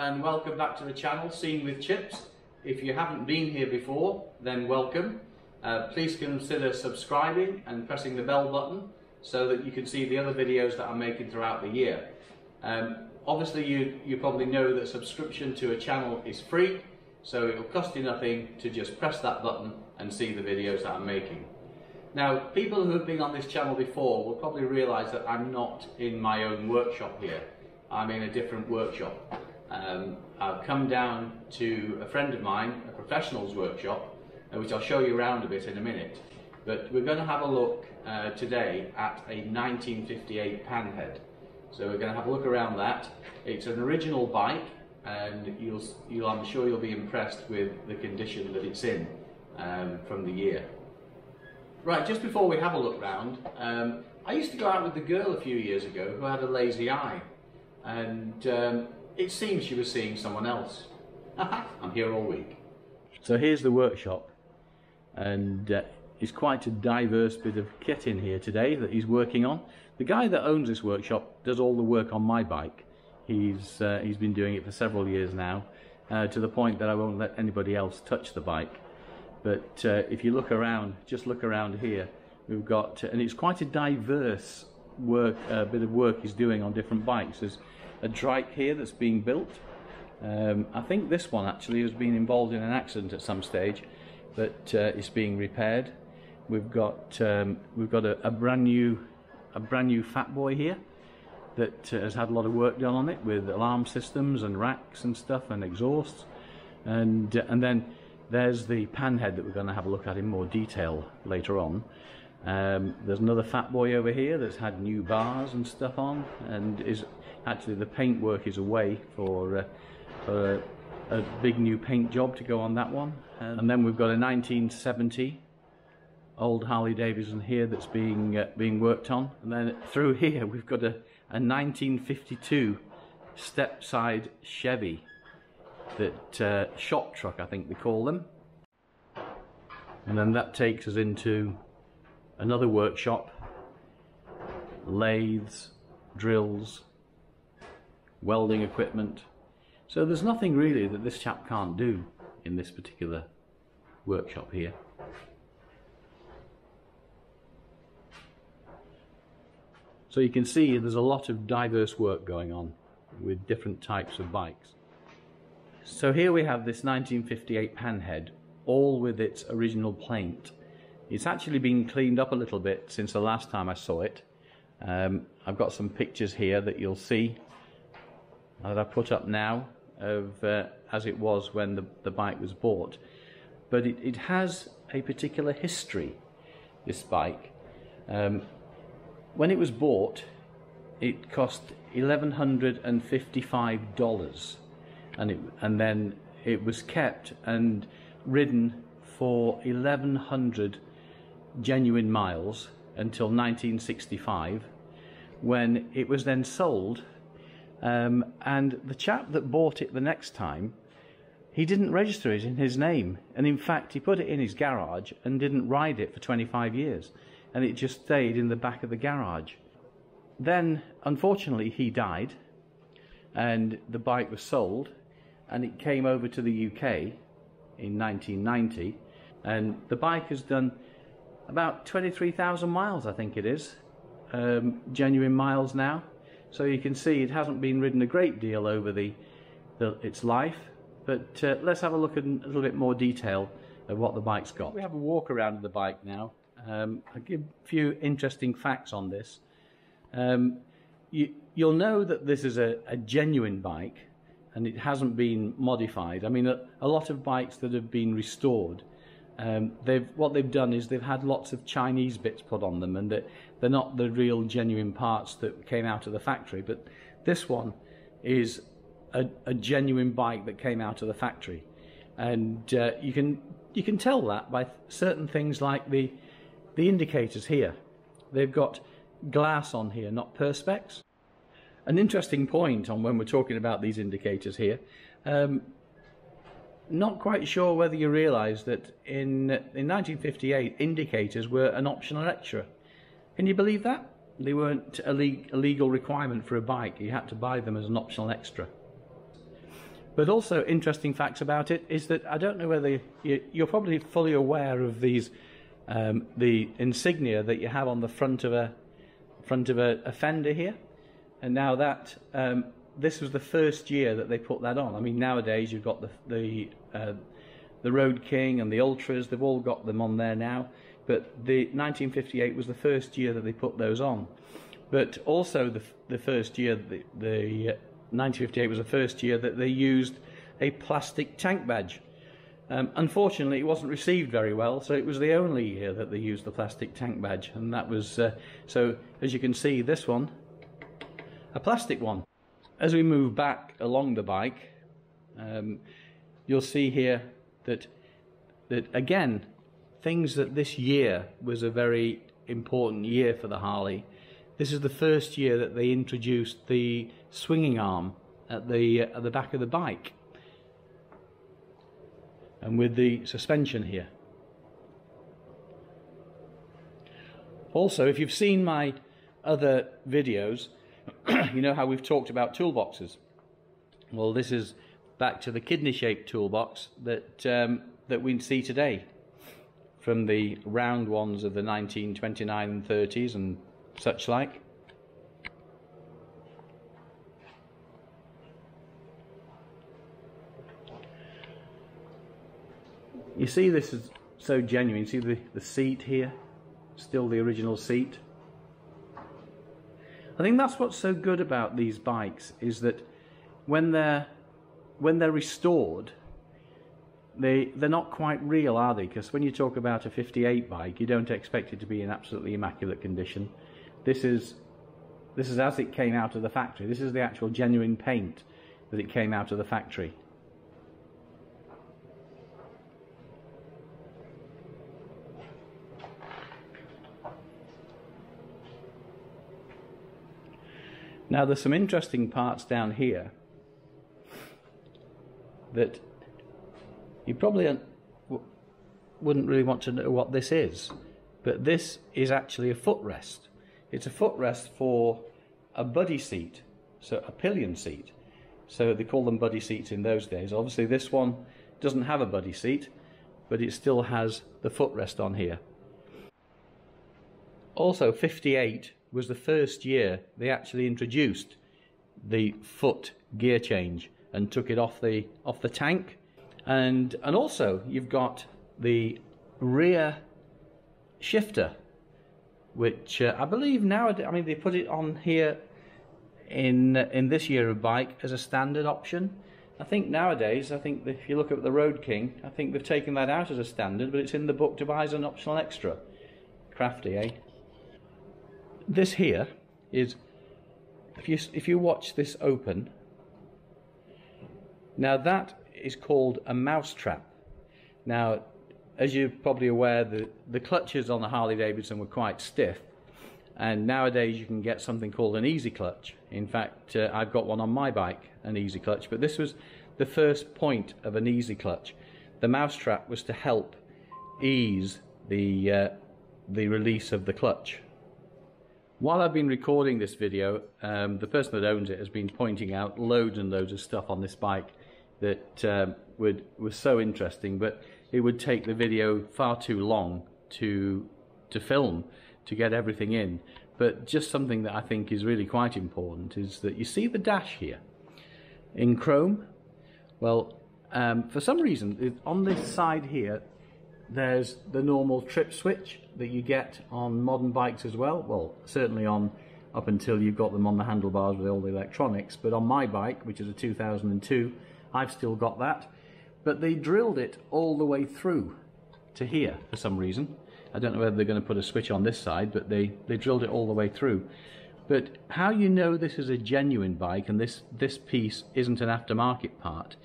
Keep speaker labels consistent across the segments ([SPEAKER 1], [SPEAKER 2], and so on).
[SPEAKER 1] and welcome back to the channel, Seen with Chips. If you haven't been here before, then welcome. Please consider subscribing and pressing the bell button so that you can see the other videos that I'm making throughout the year. Obviously you probably know that subscription to a channel is free, so it will cost you nothing to just press that button and see the videos that I'm making. Now, people who have been on this channel before will probably realise that I'm not in my own workshop here. I'm in a different workshop. I've come down to a friend of mine, a professional's workshop, which I'll show you around a bit in a minute. But we're going to have a look today at a 1958 Panhead. So we're going to have a look around that. It's an original bike, and I'm sure you'll be impressed with the condition that it's in from the year. Right, just before we have a look round, I used to go out with the girl a few years ago who had a lazy eye, and it seems she was seeing someone else. I'm here all week. So here's the workshop, and it's quite a diverse bit of kit in here today that he's working on. The guy that owns this workshop does all the work on my bike. He's been doing it for several years now, to the point that I won't let anybody else touch the bike. But if you look around, just look around here, we've got, and it's quite a diverse bit of work he's doing on different bikes. There's a trike here that's being built. I think this one actually has been involved in an accident at some stage, but it's being repaired. We've got a brand new Fat Boy here that has had a lot of work done on it, with alarm systems and racks and stuff and exhausts, and then there's the Panhead that we're going to have a look at in more detail later on. There's another Fat Boy over here that's had new bars and stuff on, and is actually, the paint work is away for a big new paint job to go on that one. And then we've got a 1970 old Harley Davidson here that's being worked on, and then through here we've got a 1952 step-side Chevy that shop truck, I think they call them. And then that takes us into another workshop, lathes, drills, welding equipment. So there's nothing really that this chap can't do in this particular workshop here. So you can see there's a lot of diverse work going on with different types of bikes. So here we have this 1958 Panhead, all with its original paint. It's actually been cleaned up a little bit since the last time I saw it. I've got some pictures here that you'll see that I put up now of as it was when the bike was bought. But it has a particular history, this bike. When it was bought, it cost $1,155. And then it was kept and ridden for 1,100 genuine miles until 1965, when it was then sold. And the chap that bought it the next time, he didn't register it in his name, and in fact he put it in his garage and didn't ride it for 25 years, and it just stayed in the back of the garage. Then unfortunately he died, and the bike was sold, and it came over to the UK in 1990, and the bike has done about 23,000 miles, I think it is, genuine miles now. So you can see it hasn't been ridden a great deal over its life, but let's have a look at a little bit more detail of what the bike's got. We have a walk around the bike now. I'll give a few interesting facts on this. You'll know that this is a genuine bike, and it hasn't been modified. I mean, a lot of bikes that have been restored, what they've done is they've had lots of Chinese bits put on them, and they're not the real genuine parts that came out of the factory. But this one is a genuine bike that came out of the factory, and you can tell that by certain things like the indicators here. They've got glass on here, not perspex. An interesting point on when we're talking about these indicators here, not quite sure whether you realise that in 1958 indicators were an optional extra. Can you believe that? They weren't a legal requirement for a bike. You had to buy them as an optional extra. But also interesting facts about it is that I don't know whether you're probably fully aware of these the insignia that you have on the front of a fender here, and now that this was the first year that they put that on. I mean, nowadays you've got the Road King and the Ultras, they've all got them on there now, but the 1958 was the first year that they put those on. But also the first year, the 1958 was the first year that they used a plastic tank badge. Unfortunately, it wasn't received very well, so it was the only year that they used the plastic tank badge, and that was so as you can see, this one, a plastic one. As we move back along the bike, you'll see here that again, things that this year was a very important year for the Harley. This is the first year that they introduced the swinging arm at the back of the bike, and with the suspension here. Also, if you've seen my other videos, you know how we've talked about toolboxes. Well, this is back to the kidney-shaped toolbox that we see today, from the round ones of the 1929 and 30s and such like. You see, this is so genuine. See the seat here, still the original seat. I think that's what's so good about these bikes, is that when they're restored, they're not quite real, are they? Because when you talk about a 58 bike, you don't expect it to be in absolutely immaculate condition. This is as it came out of the factory. This is the actual genuine paint that it came out of the factory. Now, there's some interesting parts down here that you probably wouldn't really want to know what this is, but this is actually a footrest. It's a footrest for a buddy seat, so a pillion seat. So they call them buddy seats in those days. Obviously this one doesn't have a buddy seat, but it still has the footrest on here. Also, 58 was the first year they actually introduced the foot gear change and took it off the tank. And also you've got the rear shifter, which I believe nowadays, I mean, they put it on here in this year of bike as a standard option. I think nowadays, I think if you look at the Road King, I think they've taken that out as a standard, but it's in the book to buy as an optional extra. Crafty, eh? This here is, if you watch this open, now that is called a mousetrap. Now, as you're probably aware, the clutches on the Harley Davidson were quite stiff, and nowadays you can get something called an easy clutch. In fact, I've got one on my bike, an easy clutch, but this was the first point of an easy clutch. The mousetrap was to help ease the release of the clutch. While I've been recording this video, the person that owns it has been pointing out loads and loads of stuff on this bike that was so interesting, but it would take the video far too long to film, to get everything in. But just something that I think is really quite important is that you see the dash here in chrome. Well, for some reason on this side here there's the normal trip switch that you get on modern bikes as well. Well, certainly on up until you've got them on the handlebars with all the electronics, but on my bike, which is a 2002, I've still got that. But they drilled it all the way through to here for some reason. I don't know whether they're going to put a switch on this side, but they drilled it all the way through. But how you know this is a genuine bike and this piece isn't an aftermarket part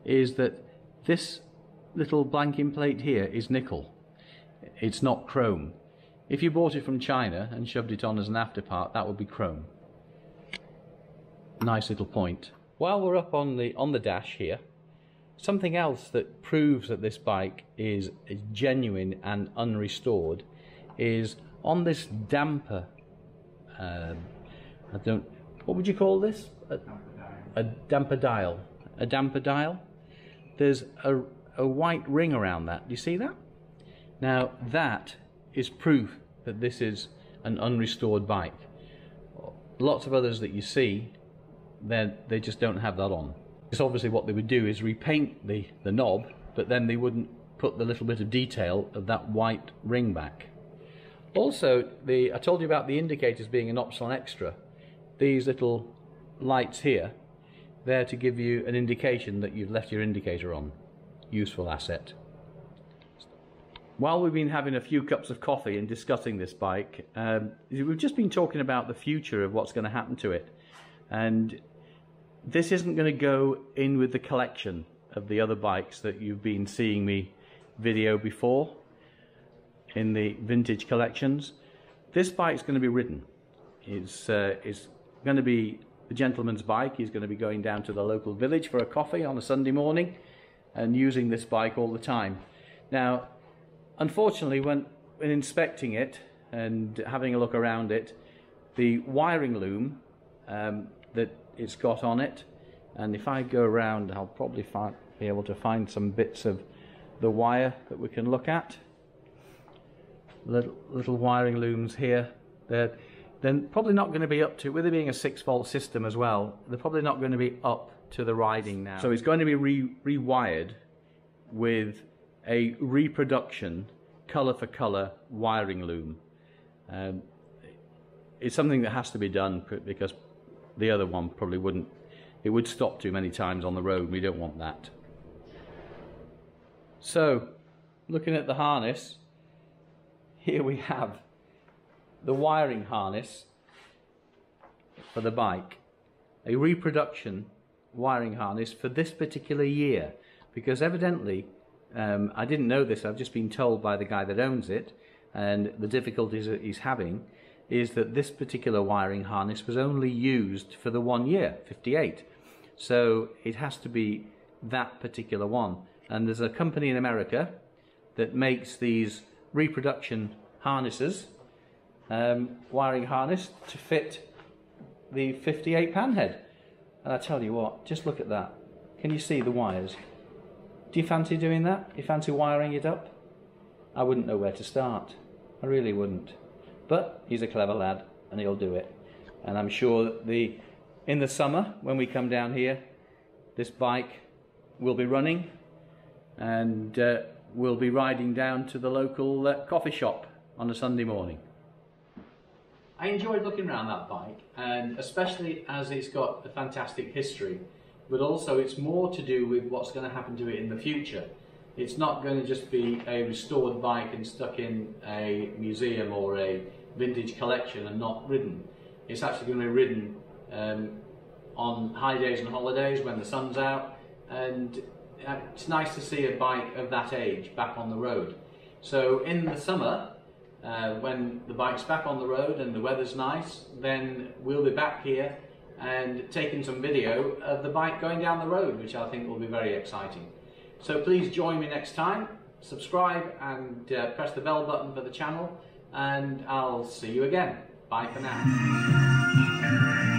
[SPEAKER 1] is that this little blanking plate here is nickel. It's not chrome. If you bought it from China and shoved it on as an after part, that would be chrome. Nice little point. While we're up on the dash here, something else that proves that this bike is genuine and unrestored is on this damper. What would you call this? A damper dial. a damper dial. There's a white ring around that. Do you see that? Now that is proof that this is an unrestored bike. Lots of others that you see, they just don't have that on. Because obviously what they would do is repaint the knob, but then they wouldn't put the little bit of detail of that white ring back. Also, I told you about the indicators being an optional extra. These little lights here, they're to give you an indication that you've left your indicator on. Useful asset. While we've been having a few cups of coffee and discussing this bike, we've just been talking about the future of what's going to happen to it. And this isn't going to go in with the collection of the other bikes that you've been seeing me video before in the vintage collections. This bike's going to be ridden. It's going to be the gentleman's bike. He's going to be going down to the local village for a coffee on a Sunday morning and using this bike all the time. Now, unfortunately, when inspecting it and having a look around it, the wiring loom that it's got on it, and if I go around, I'll probably be able to find some bits of the wire that we can look at. Little wiring looms here. They're probably not going to be up to, with it being a 6-volt system as well, they're probably not going to be up to the riding now. So it's going to be rewired with a reproduction colour for colour wiring loom. It's something that has to be done because the other one probably wouldn't. It would stop too many times on the road. We don't want that. So, looking at the harness, here we have the wiring harness for the bike. A reproduction wiring harness for this particular year, because evidently, I didn't know this, I've just been told by the guy that owns it, and the difficulties that he's having is that this particular wiring harness was only used for the 1 year, 58. So it has to be that particular one. And there's a company in America that makes these reproduction harnesses, wiring harness, to fit the 58 Panhead. And I tell you what, just look at that. Can you see the wires? Do you fancy doing that? Do you fancy wiring it up? I wouldn't know where to start. I really wouldn't. But he's a clever lad and he'll do it. And I'm sure that in the summer, when we come down here, this bike will be running and we'll be riding down to the local coffee shop on a Sunday morning. I enjoyed looking around that bike, and especially as it's got a fantastic history, but also it's more to do with what's going to happen to it in the future. It's not going to just be a restored bike and stuck in a museum or a vintage collection and not ridden. It's actually going to be ridden on high days and holidays when the sun's out, and it's nice to see a bike of that age back on the road. So in the summer, when the bike's back on the road and the weather's nice, then we'll be back here and taking some video of the bike going down the road, which I think will be very exciting. So please join me next time, subscribe and press the bell button for the channel, and I'll see you again. Bye for now.